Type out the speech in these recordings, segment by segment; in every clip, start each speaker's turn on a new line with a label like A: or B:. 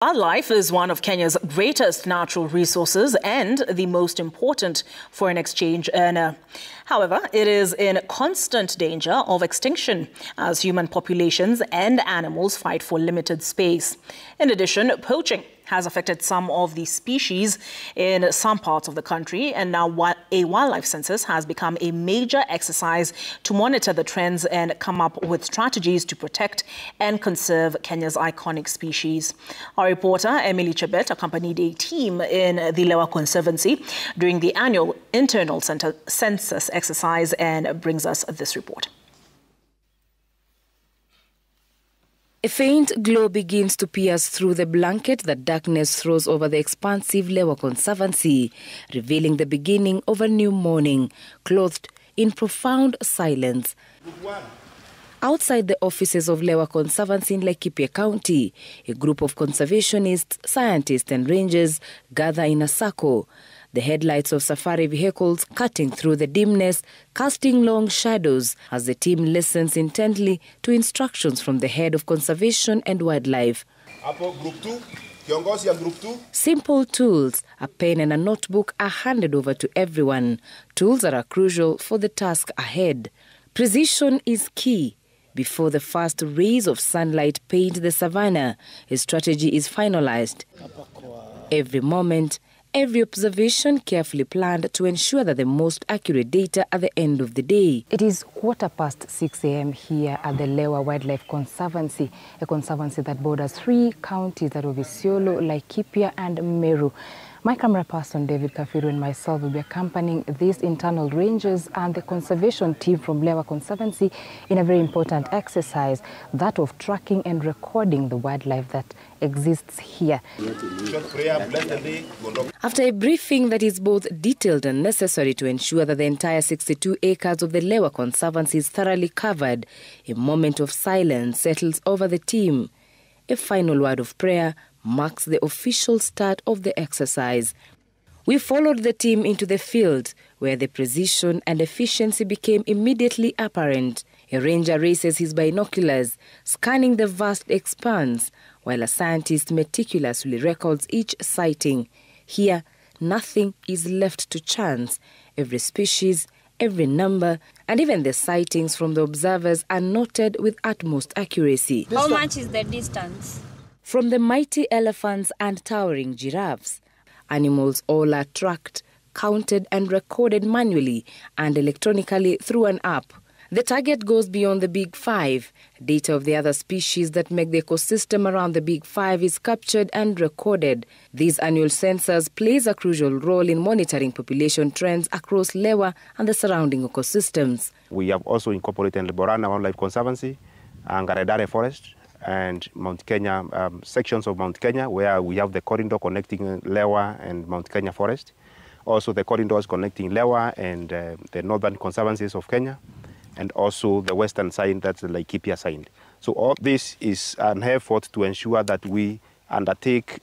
A: Wildlife is one of Kenya's greatest natural resources and the most important foreign exchange earner. However, it is in constant danger of extinction as human populations and animals fight for limited space. In addition, poaching has affected some of the species in some parts of the country, and now a wildlife census has become a major exercise to monitor the trends and come up with strategies to protect and conserve Kenya's iconic species. Our reporter, Emily Chebet, accompanied a team in the Lewa Conservancy during the annual internal census exercise and brings us this report.
B: A faint glow begins to pierce through the blanket that darkness throws over the expansive Lewa Conservancy, revealing the beginning of a new morning, clothed in profound silence. Outside the offices of Lewa Conservancy in Laikipia County, a group of conservationists, scientists and rangers gather in a circle. The headlights of safari vehicles cutting through the dimness, casting long shadows as the team listens intently to instructions from the head of conservation and wildlife. Simple tools, a pen and a notebook are handed over to everyone. Tools that are crucial for the task ahead. Precision is key. Before the first rays of sunlight paint the savannah, a strategy is finalized. Every moment, every observation carefully planned to ensure that the most accurate data at the end of the day.
C: It is 6:15 a.m. here at the Lewa Wildlife Conservancy, a conservancy that borders 3 counties, that of Isiolo, Laikipia and Meru. My camera person, David Kafiru, and myself will be accompanying these internal rangers and the conservation team from Lewa Conservancy in a very important exercise, that of tracking and recording the wildlife that exists here.
B: After a briefing that is both detailed and necessary to ensure that the entire 62 acres of the Lewa Conservancy is thoroughly covered, a moment of silence settles over the team. A final word of prayer marks the official start of the exercise. We followed the team into the field, where the precision and efficiency became immediately apparent. A ranger raises his binoculars, scanning the vast expanse, while a scientist meticulously records each sighting. Here, nothing is left to chance. Every species, every number, and even the sightings from the observers are noted with utmost accuracy.
D: How much is the distance?
B: From the mighty elephants and towering giraffes, animals all are tracked, counted and recorded manually and electronically through an app. The target goes beyond the Big Five. Data of the other species that make the ecosystem around the Big Five is captured and recorded. This annual census plays a crucial role in monitoring population trends across Lewa and the surrounding ecosystems.
E: We have also incorporated Borana Wildlife Conservancy and Garedare Forest and Mount Kenya, sections of Mount Kenya, where we have the corridor connecting Lewa and Mount Kenya Forest. Also the corridors connecting Lewa and the northern conservancies of Kenya, and also the western side, that's the Laikipia side. So all this is an effort to ensure that we undertake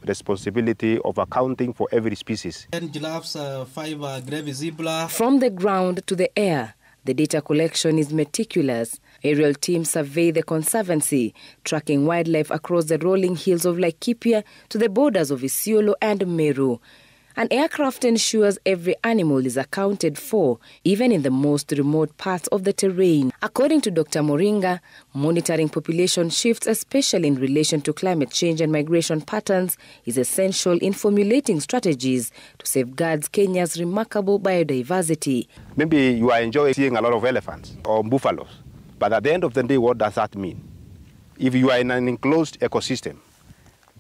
E: responsibility of accounting for every species. 10
F: giraffes, 5 gravy zebra.
B: From the ground to the air, the data collection is meticulous. Aerial teams survey the conservancy, tracking wildlife across the rolling hills of Laikipia to the borders of Isiolo and Meru. An aircraft ensures every animal is accounted for, even in the most remote parts of the terrain. According to Dr. Moringa, monitoring population shifts, especially in relation to climate change and migration patterns, is essential in formulating strategies to safeguard Kenya's remarkable biodiversity.
E: Maybe you are enjoying seeing a lot of elephants or buffaloes, but at the end of the day, what does that mean? If you are in an enclosed ecosystem,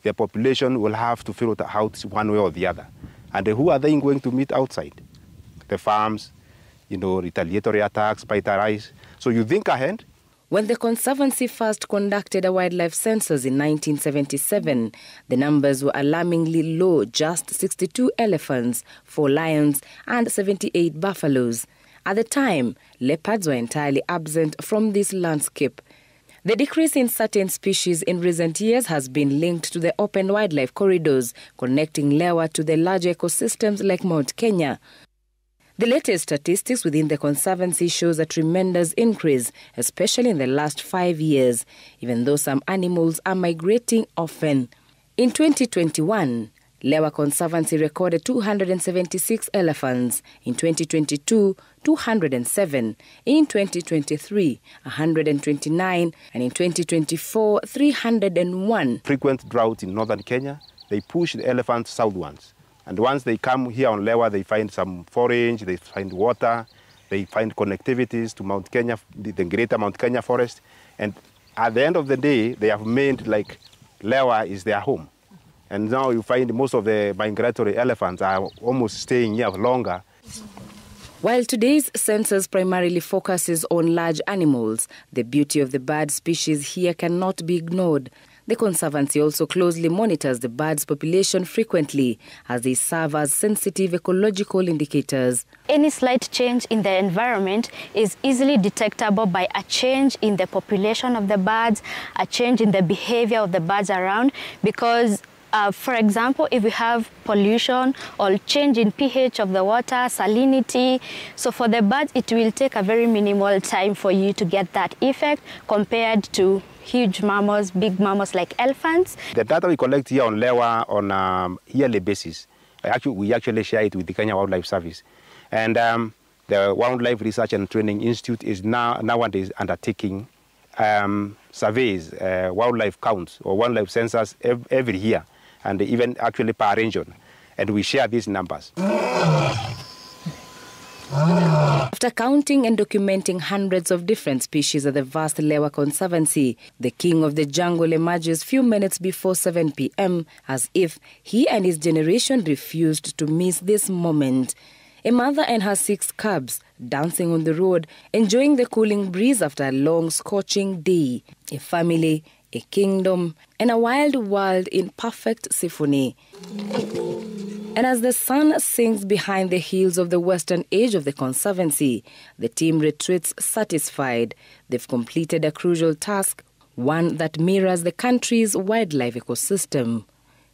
E: the population will have to figure it out one way or the other. And who are they going to meet outside? The farms, retaliatory attacks, bite-eyes. So you think ahead.
B: When the Conservancy first conducted a wildlife census in 1977, the numbers were alarmingly low, just 62 elephants, 4 lions and 78 buffaloes. At the time, leopards were entirely absent from this landscape. The decrease in certain species in recent years has been linked to the open wildlife corridors connecting Lewa to the larger ecosystems like Mount Kenya. The latest statistics within the Conservancy shows a tremendous increase, especially in the last 5 years, even though some animals are migrating often. In 2021, Lewa Conservancy recorded 276 elephants. In 2022, 207. In 2023, 129. And in 2024, 301.
E: Frequent drought in northern Kenya, they push the elephants southwards. And once they come here on Lewa, they find some forage, they find water, they find connectivities to Mount Kenya, the greater Mount Kenya forest. And at the end of the day, they have made like Lewa is their home. And now you find most of the migratory elephants are almost staying here longer.
B: While today's census primarily focuses on large animals, the beauty of the bird species here cannot be ignored. The Conservancy also closely monitors the birds' population frequently, as they serve as sensitive ecological indicators.
D: Any slight change in the environment is easily detectable by a change in the population of the birds, a change in the behavior of the birds around, because for example, if we have pollution or change in pH of the water, salinity, so for the birds it will take a very minimal time for you to get that effect compared to huge mammals, big mammals like elephants.
E: The data we collect here on Lewa on a yearly basis, we actually share it with the Kenya Wildlife Service. And the Wildlife Research and Training Institute is nowadays undertaking surveys, wildlife counts or wildlife census every year, and even actually per region, and we share these numbers.
B: After counting and documenting hundreds of different species at the vast Lewa Conservancy, the king of the jungle emerges few minutes before 7 p.m. as if he and his generation refused to miss this moment. A mother and her 6 cubs dancing on the road, enjoying the cooling breeze after a long scorching day. A family, a kingdom, and a wild world in perfect symphony. And as the sun sinks behind the hills of the western edge of the Conservancy, the team retreats satisfied. They've completed a crucial task, one that mirrors the country's wildlife ecosystem.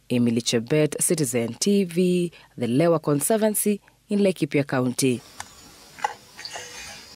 B: Emily Chebet, Citizen TV, the Lewa Conservancy in Laikipia County.